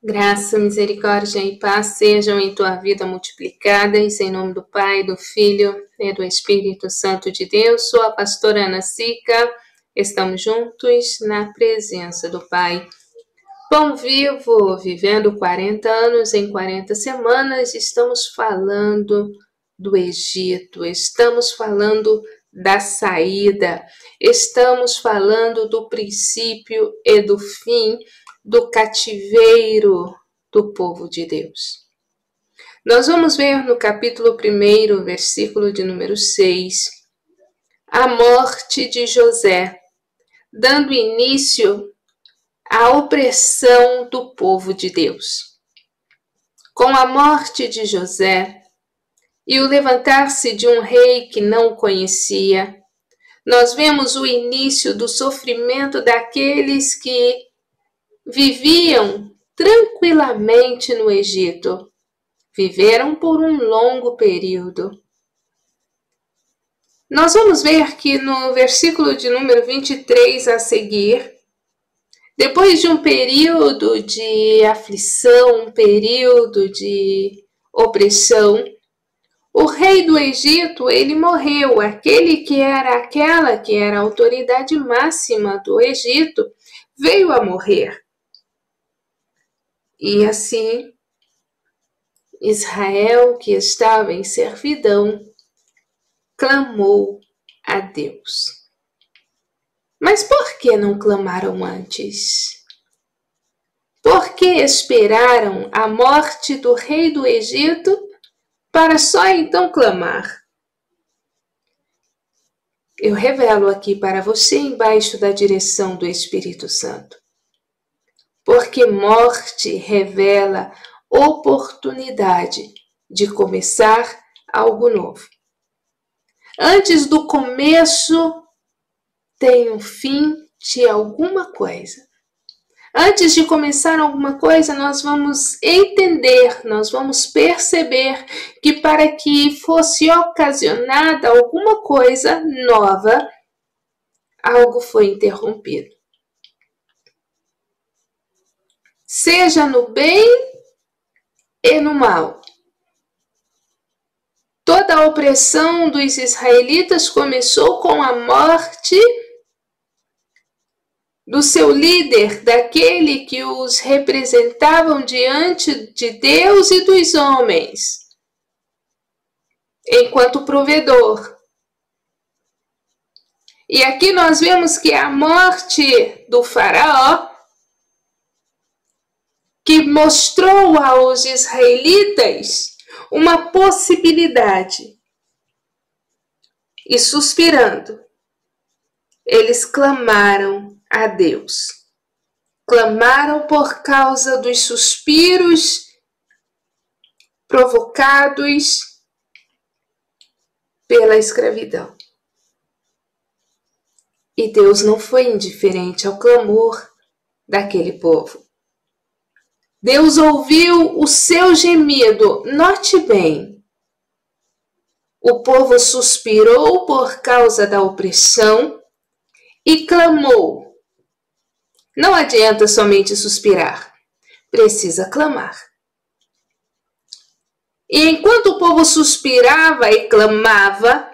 Graça, misericórdia e paz sejam em tua vida multiplicadas, em nome do Pai, do Filho e do Espírito Santo de Deus. Sou a pastora Ana Sica, estamos juntos na presença do Pai. Pão vivo, vivendo 40 anos em 40 semanas, estamos falando do Egito, estamos falando da saída, estamos falando do princípio e do fim do cativeiro do povo de Deus. Nós vamos ver no capítulo 1, versículo de número 6, a morte de José, dando início à opressão do povo de Deus. Com a morte de José e o levantar-se de um rei que não o conhecia, nós vemos o início do sofrimento daqueles que viviam tranquilamente no Egito. Viveram por um longo período. Nós vamos ver que no versículo de número 23 a seguir, depois de um período de aflição, um período de opressão, o rei do Egito, ele morreu, aquela que era a autoridade máxima do Egito, veio a morrer. E assim, Israel, que estava em servidão, clamou a Deus. Mas por que não clamaram antes? Por que esperaram a morte do rei do Egito para só então clamar? Eu revelo aqui para você embaixo da direção do Espírito Santo. Porque morte revela oportunidade de começar algo novo. Antes do começo, tem um fim de alguma coisa. Antes de começar alguma coisa, nós vamos entender, nós vamos perceber que para que fosse ocasionada alguma coisa nova, algo foi interrompido. Seja no bem e no mal. Toda a opressão dos israelitas começou com a morte do seu líder, daquele que os representavam diante de Deus e dos homens, enquanto provedor. E aqui nós vemos que a morte do faraó, que mostrou aos israelitas uma possibilidade. E suspirando, eles clamaram a Deus. Clamaram por causa dos suspiros provocados pela escravidão. E Deus não foi indiferente ao clamor daquele povo. Deus ouviu o seu gemido. Note bem, o povo suspirou por causa da opressão e clamou. Não adianta somente suspirar, precisa clamar. E enquanto o povo suspirava e clamava,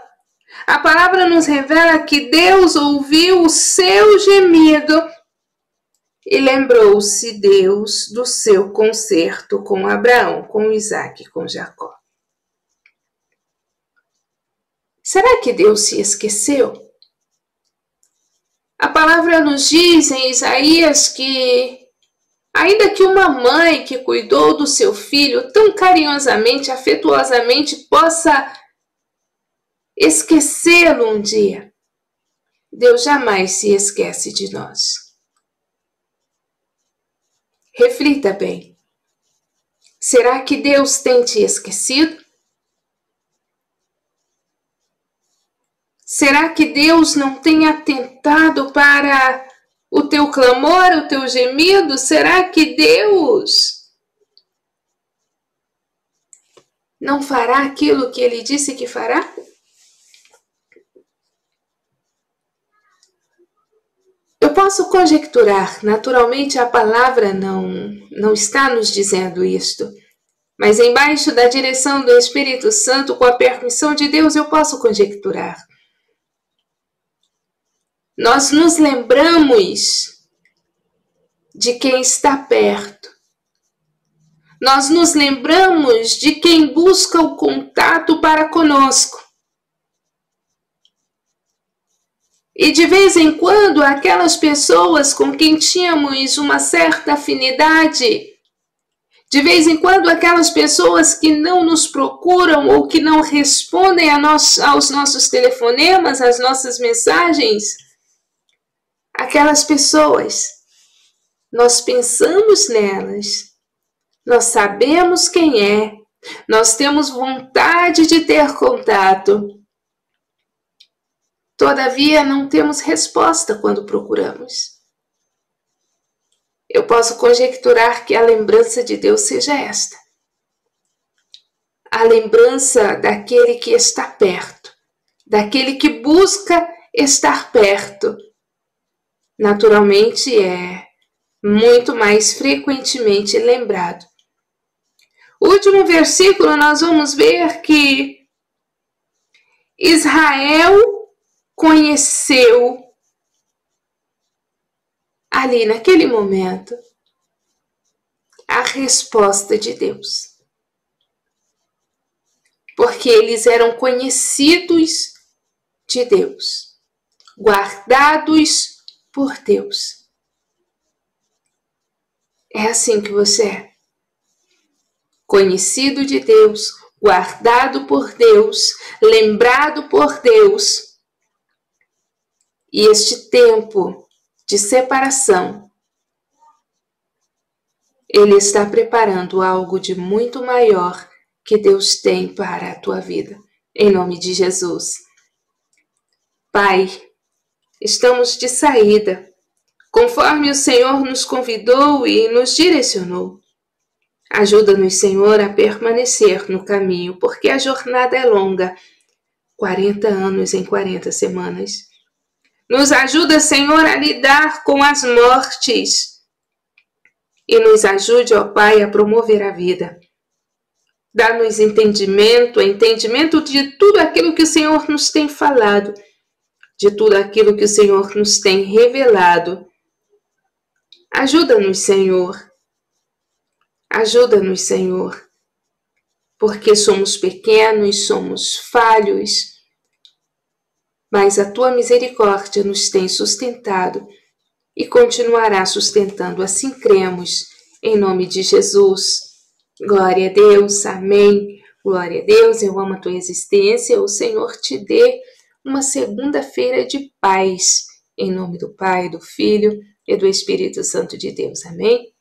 a palavra nos revela que Deus ouviu o seu gemido e lembrou-se Deus do seu concerto com Abraão, com Isaac e com Jacó. Será que Deus se esqueceu? A palavra nos diz em Isaías que, ainda que uma mãe que cuidou do seu filho tão carinhosamente, afetuosamente, possa esquecê-lo um dia, Deus jamais se esquece de nós. Reflita bem. Será que Deus tem te esquecido? Será que Deus não tem atentado para o teu clamor, o teu gemido? Será que Deus não fará aquilo que Ele disse que fará? Eu posso conjecturar, naturalmente a palavra não está nos dizendo isto, mas embaixo da direção do Espírito Santo, com a permissão de Deus, eu posso conjecturar. Nós nos lembramos de quem está perto. Nós nos lembramos de quem busca o contato para conosco. E de vez em quando, aquelas pessoas com quem tínhamos uma certa afinidade, de vez em quando, aquelas pessoas que não nos procuram ou que não respondem aos nossos telefonemas, às nossas mensagens, aquelas pessoas, nós pensamos nelas, nós sabemos quem é, nós temos vontade de ter contato. Todavia, não temos resposta quando procuramos. Eu posso conjecturar que a lembrança de Deus seja esta. A lembrança daquele que está perto, daquele que busca estar perto. Naturalmente, é muito mais frequentemente lembrado. O último versículo, nós vamos ver que Israel conheceu ali naquele momento a resposta de Deus. Porque eles eram conhecidos de Deus, guardados por Deus. É assim que você é. Conhecido de Deus, guardado por Deus, lembrado por Deus. E este tempo de separação, Ele está preparando algo de muito maior que Deus tem para a tua vida. Em nome de Jesus. Pai, estamos de saída, conforme o Senhor nos convidou e nos direcionou. Ajuda-nos, Senhor, a permanecer no caminho, porque a jornada é longa, 40 anos em 40 semanas. Nos ajuda, Senhor, a lidar com as mortes e nos ajude, ó Pai, a promover a vida. Dá-nos entendimento de tudo aquilo que o Senhor nos tem falado, de tudo aquilo que o Senhor nos tem revelado. Ajuda-nos, Senhor. Ajuda-nos, Senhor, porque somos pequenos, somos falhos, mas a Tua misericórdia nos tem sustentado e continuará sustentando. Assim cremos, em nome de Jesus. Glória a Deus, amém. Glória a Deus, eu amo a tua existência. O Senhor te dê uma segunda-feira de paz, em nome do Pai, do Filho e do Espírito Santo de Deus. Amém.